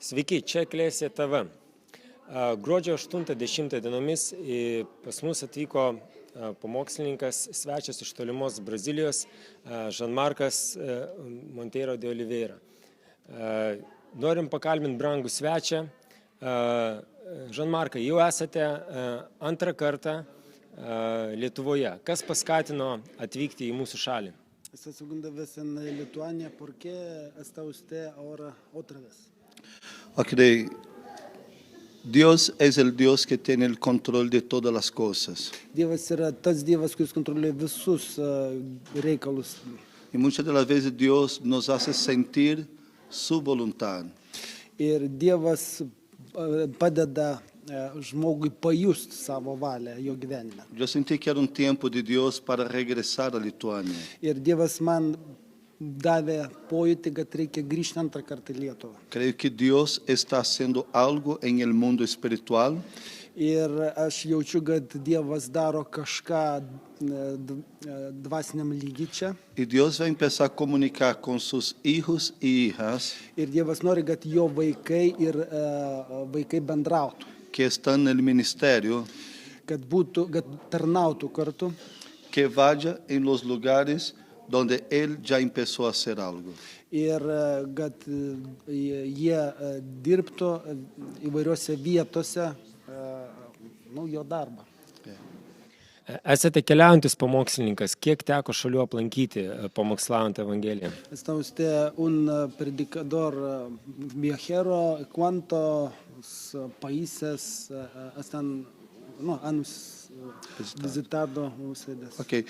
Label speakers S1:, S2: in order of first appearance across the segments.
S1: Sveiki, čia Klėsė TV. Gruodžio 8-10 dienomis pas mus atvyko pamokslininkas, svečias iš tolimos Brazilijos, Žanmarkas Monteiro de Oliveira. Norim pakalbinti brangų svečią. Žanmarkai, jau esate antrą kartą Lietuvoje. Kas paskatino atvykti į mūsų šalį?
S2: Esta segunda vez en Lituania, ¿por qué está usted ahora otra vez?
S3: Ok, Dios es el Dios que tiene el control de todas las cosas.
S2: Dievas yra tas Dievas, kuris kontroliuoja visus reikalus.
S3: Y muchas de las veces Dios nos hace sentir su voluntad.
S2: Ir Dievas padeda žmogui pajusti savo valią jo gyvenime.
S3: Yo sentí que era un tiempo de Dios para regresar a Lituania.
S2: Ir Dievas man davė pojūtį, kad reikia grįžti antrą kartą į Lietuvą.
S3: Creo que Dios está haciendo algo en el mundo espiritual.
S2: Ir aš jaučiu, kad Dievas daro kažką dvasiniam lygiai čia.
S3: Y Dios va a empezar a comunicar con sus hijos y hijas
S2: Ir Dievas nori, kad jo vaikai ir vaikai bendrautų,
S3: que están en el ministerio,
S2: kad tarnautų kartu.
S3: que vaya en los lugares donde Él ya empezó a hacer algo.
S2: Ir kad jie dirbtų įvairiose vietose jo darbą.
S1: Esate keliaujantis pamokslininkas. Kiek teko šalių aplankyti pamokslavant Evangeliją?
S2: Está usted un predicador viajero. ¿Cuántos países han visitado ustedes?
S3: Okay.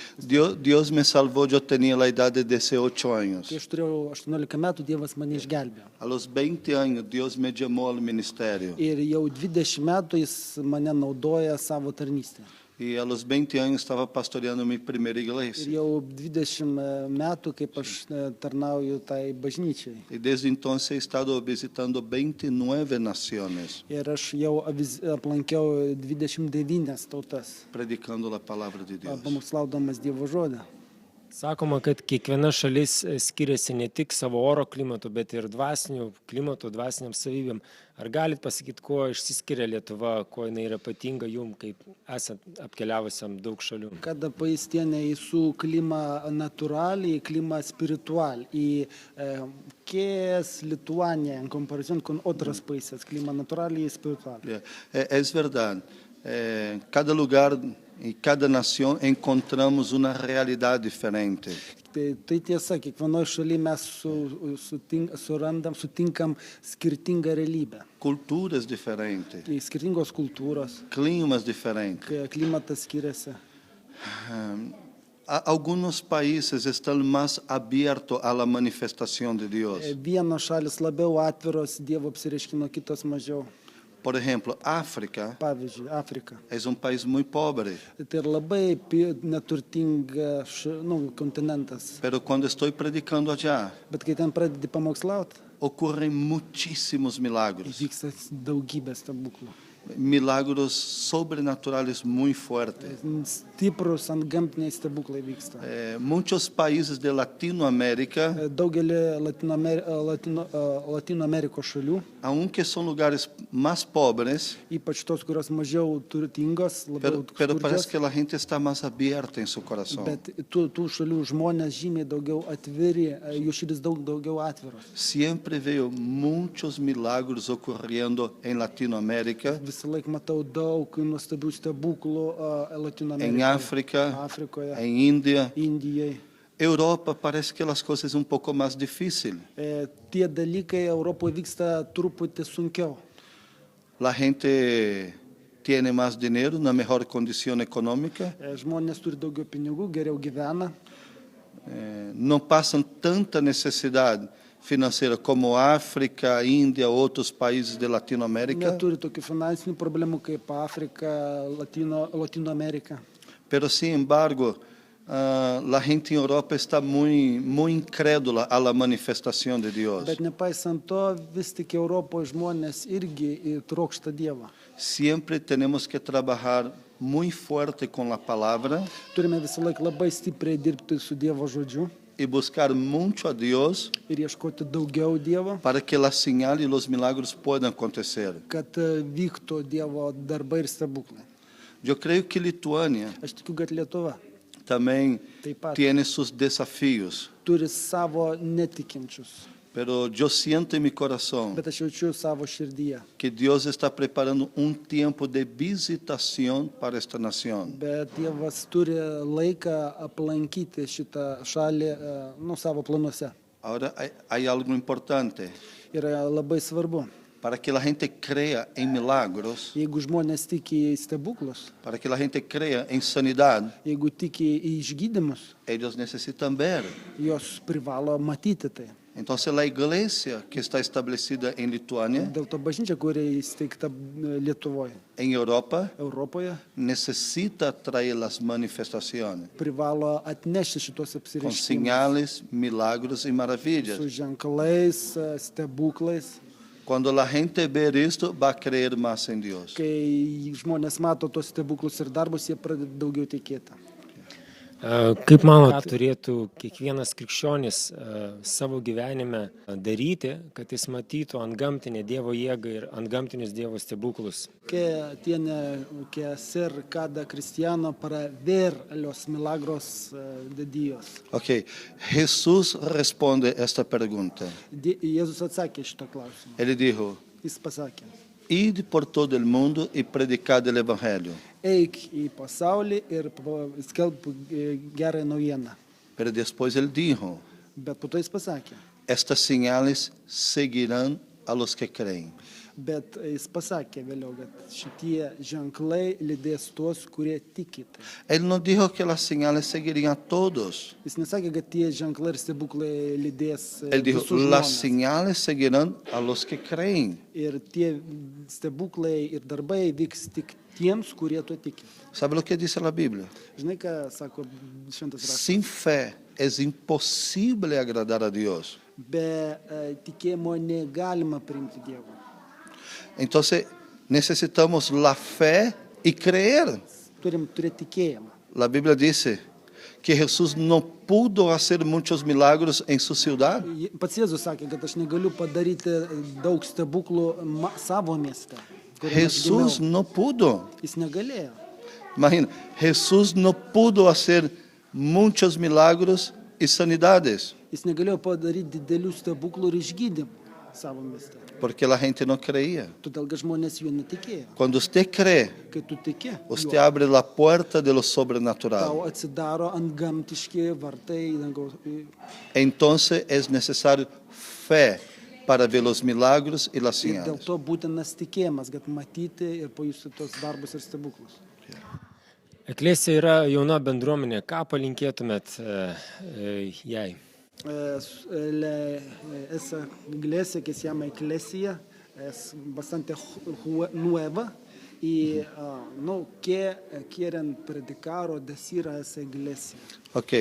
S3: Dios me salvó, yo tenía la edad de 18 años.
S2: Kai aš turėjau 18 metų, Dievas mane išgelbėjo.
S3: A los 20 años Dios me llamó al ministerio.
S2: Ir jau 20 metų jis mane naudoja savo tarnystę.
S3: Y a los 20 años estaba pastoreando mi primera
S2: Ir
S3: iglesia.
S2: jau 20 metų, kaip aš tarnauju tai bažnyčiai.
S3: Y desde entonces he estado visitando 29 naciones,
S2: Ir aš jau aplankiau 29 tautas,
S3: predicando la palabra de Dios.
S2: pamokslaudamas Dievo žodį.
S1: Sakoma, kad kiekviena šalis skiriasi ne tik savo oro klimatu, bet ir dvasiniu klimatu, dvasiniam savybėm. Ar galit pasakyti, kuo išsiskiria Lietuva, kuo jinai yra ypatinga jum, kaip esat apkeliavusiam daug šalių?
S2: Cada país tiene su clima natural y clima espiritual. ¿Y qué es Lituania en comparación con otros países? Clima natural y espiritual.
S3: Yeah. Es verdad, cada lugar y cada nación encontramos una realidad diferente.
S2: Tai tiesa, kiekvienoje šalyje mes sutinkam skirtingą realybę.
S3: Culturas diferentes,
S2: Tai skirtingos kultūros,
S3: climas diferentes.
S2: klimatas skiriasi.
S3: Algunos países están más abiertos a la manifestación de Dios.
S2: Vienos šalis labiau atviros Dievo apsireiškimo, kitos mažiau.
S3: Por ejemplo, África
S2: Pavyzdžiui, Afrika.
S3: es un país muy pobre,
S2: Tai yra labai neturtinga kontinentas.
S3: pero cuando estoy predicando allá,
S2: Bet kai ten pradedi pamokslauti,
S3: ocurren muchísimos milagros,
S2: vyksta daugybė stebuklų.
S3: milagros sobrenaturales muy fuertes.
S2: Stiprus antgamtiniai stebuklai vyksta.
S3: Muchos países de Latinoamérica,
S2: Daugelį Latino Amerikos šalių,
S3: aunque son lugares más pobres,
S2: ypač tos, kurios mažiau turtingos, labiau
S3: pero parece
S2: skurdžios,
S3: que la gente está más abierta en su corazón.
S2: bet tų šalių žmonės žymiai daugiau atviri, jų širdis daugiau atviros.
S3: Siempre veo muchos milagros ocurriendo en Latinoamérica,
S2: Visą laiką matau daug nuostabių stebuklų Latino
S3: en
S2: Amerikoje,
S3: África,
S2: Afrikoje,
S3: en India.
S2: Indijai.
S3: Europa parece que las cosas un poco más difíciles.
S2: Tie dalykai Europoje vyksta truputį sunkiau.
S3: La gente tiene más dinero, una mejor condición económica,
S2: Žmonės turi daugiau pinigų, geriau gyvena,
S3: no pasan tanta necesidad financiera como África, India, otros países de Latinoamérica.
S2: neturi tokių finansinių problemų kaip Afrika, Latino Amerika.
S3: Pero, sin embargo, la gente en Europa está muy incrédula a la manifestación de Dios.
S2: Bet nepaisant to, vis tik Europoje žmonės irgi trokšta Dievą.
S3: Siempre tenemos que trabajar muy fuerte con la palabra
S2: Turime visą laiką labai stipriai dirbti su Dievo žodžiu.
S3: y buscar mucho a Dios
S2: ir ieškoti daugiau Dievo,
S3: para que la señal y los milagros puedan acontecer.
S2: kad vyktų Dievo darbai ir stebuklai.
S3: Yo creo que Lituania
S2: Aš tikiu, kad Lietuva
S3: también
S2: taip pat
S3: tiene sus desafíos,
S2: turi savo netikinčius,
S3: pero yo siento en mi corazón
S2: bet aš jaučiu savo širdyje.
S3: que Dios está preparando un tiempo de visitación para esta nación.
S2: Bet Dievas turi laiką aplankyti šitą šalį savo planuose.
S3: Ahora hay algo importante.
S2: Yra labai svarbu.
S3: Para que la gente crea en milagros,
S2: Jeigu žmonės tiki į stebuklus,
S3: para que la gente crea en sanidad,
S2: jeigu tiki į išgydymus,
S3: ellos necesitan ver.
S2: jos privalo matyti tai.
S3: Entonces la iglesia que está establecida en Lituania,
S2: Dėl to bažnyčia, kuri įsteigta Lietuvoje,
S3: en Europa,
S2: Europoje,
S3: necesita traer las manifestaciones
S2: privalo atnešti šitos
S3: con
S2: apsireiškimus
S3: señales, milagros y maravillas.
S2: su ženklais, stebuklais.
S3: Cuando la gente ve esto, va a creer más en Dios.
S2: Kai žmonės mato tos stebuklus ir darbus, jie pradeda daugiau tikėti.
S1: Kaip manot, ką turėtų kiekvienas krikščionis savo gyvenime daryti, kad jis matytų antgamtinę Dievo jėgą ir antgamtinius Dievo stebuklus?
S2: ¿Qué tiene que hacer cada cristiano para ver los milagros de Dios?
S3: Ok, Jesús responde esta pregunta.
S2: Jėzus atsakė šitą klausimą.
S3: Ele dijo,
S2: Jis pasakė,
S3: id por todo el mundo y predicad el evangelio.
S2: eik į pasaulį ir skelbk gerąją naujieną.
S3: Pero después él dijo,
S2: Bet po to jis pasakė,
S3: estas señales seguirán a los que creen.
S2: bet jis pasakė vėliau, kad šitie ženklai lydės tuos, kurie tiki.
S3: Él no dijo que las señales seguirían a todos.
S2: Jis nesakė, kad tie ženklai ir stebuklai lydės
S3: Él dijo,
S2: visus
S3: las
S2: žmones.
S3: señales seguirán a los que creen.
S2: Ir tie stebuklai ir darbai vyks tik tiems, kurie tuo tiki.
S3: ¿Sabe lo que dice la Biblia?
S2: Žinai, ką sako šventas raštas?
S3: Sin fe es imposible agradar a Dios.
S2: Be tikėjimo negalima priimti Dievo.
S3: Entonces necesitamos la fe y creer.
S2: Turim turėti tikėjimą.
S3: La Biblia dice que Jesús no pudo hacer muchos milagros en su ciudad.
S2: Pats Jėzus sakė, kad aš negaliu padaryti daug stebuklų savo mieste. kuriame aš
S3: Jesús
S2: gimiau.
S3: no pudo.
S2: Jis negalėjo.
S3: Imagina, Jesús no pudo hacer muchos milagros y sanidades
S2: Jis negalėjo padaryti didelių stebuklų ir išgydymų savo mieste.
S3: porque la gente no creía.
S2: Todėl, kad žmonės juo netikėjo.
S3: Cuando usted cree,
S2: Kai tu tiki,
S3: usted
S2: juo,
S3: abre la puerta de lo sobrenatural.
S2: tau atsidaro antgamtiški vartai į dangaus.
S3: Entonces es necesario fe para ver los milagros y las
S2: Ir dėl
S3: señales.
S2: to būtinas tikėjimas, kad matyti ir pajusti tos darbus ir stebuklus.
S1: Eklesija yra jauna bendruomenė. Ką palinkėtumėt jai?
S2: Esa iglesia que se llama Iglesia es bastante nueva y ¿qué quieren predicar o decir a esa iglesia?
S3: Ok,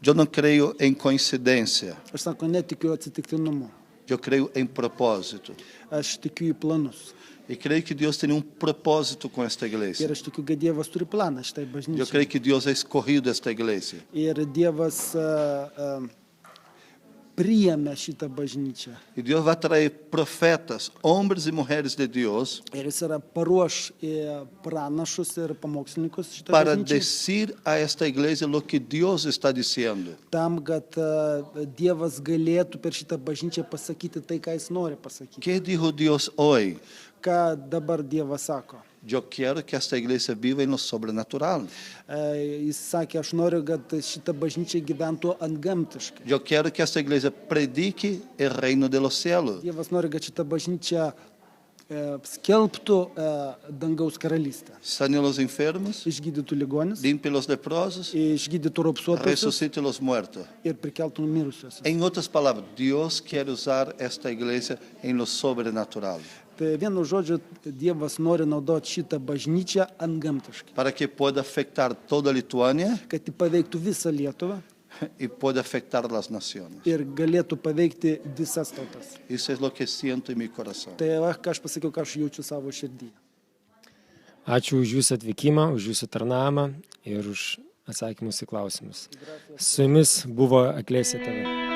S3: yo no creo en coincidencia,
S2: Aš sako, netikiu atsitiktinumu,
S3: yo creo en propósito.
S2: aš tikiu į planus
S3: Y creo que Dios tiene un propósito con esta iglesia.
S2: ir aš tikiu, kad Dievas turi planą šitai
S3: Yo
S2: bažnyčiai.
S3: creo que Dios ha escogido esta iglesia.
S2: Ir Dievas priėmė šitą bažnyčią.
S3: Y Dios va a traer profetas, hombres y mujeres de Dios,
S2: Ir jis yra paruoš pranašus ir pamokslininkus šitą
S3: para
S2: bažnyčią.
S3: decir a esta iglesia lo que Dios está diciendo.
S2: Tam, kad Dievas galėtų per šitą bažnyčią pasakyti tai, ką jis nori pasakyti.
S3: ¿Qué dijo Dios hoy?
S2: Ką dabar Dievas sako?
S3: Yo quiero que esta iglesia viva en lo sobrenatural.
S2: Jis sakė, aš noriu, kad šitą bažnyčią gyventų antgamtiškai.
S3: Yo quiero que esta iglesia predique el reino de los cielos.
S2: Dievas nori, kad šitą bažnyčią skelbtų dangaus karalystę.
S3: Sane los enfermos,
S2: Išgydytų ligonius,
S3: limpie los leprosos,
S2: išgydytų raupsuotusius
S3: resucite los muertos.
S2: ir prikeltų numirusius.
S3: En otras palabras, Dios quiere usar esta iglesia en lo sobrenatural
S2: Tai vienu žodžiu, Dievas nori naudoti šitą bažnyčią antgamtiškai,
S3: para que pueda afectar toda Lituania
S2: kad ji paveiktų visą Lietuvą
S3: y pueda afectar las naciones.
S2: ir galėtų paveikti visas tautas.
S3: Eso es lo que siento en mi corazón.
S2: Tai va, ką aš pasakiau, ką aš jaučiu savo širdyje.
S1: Ačiū už jūsų atvykimą, už jūsų tarnavimą ir už atsakymus į klausimus. Su jumis buvo Eklesija TV.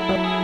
S4: Thank you.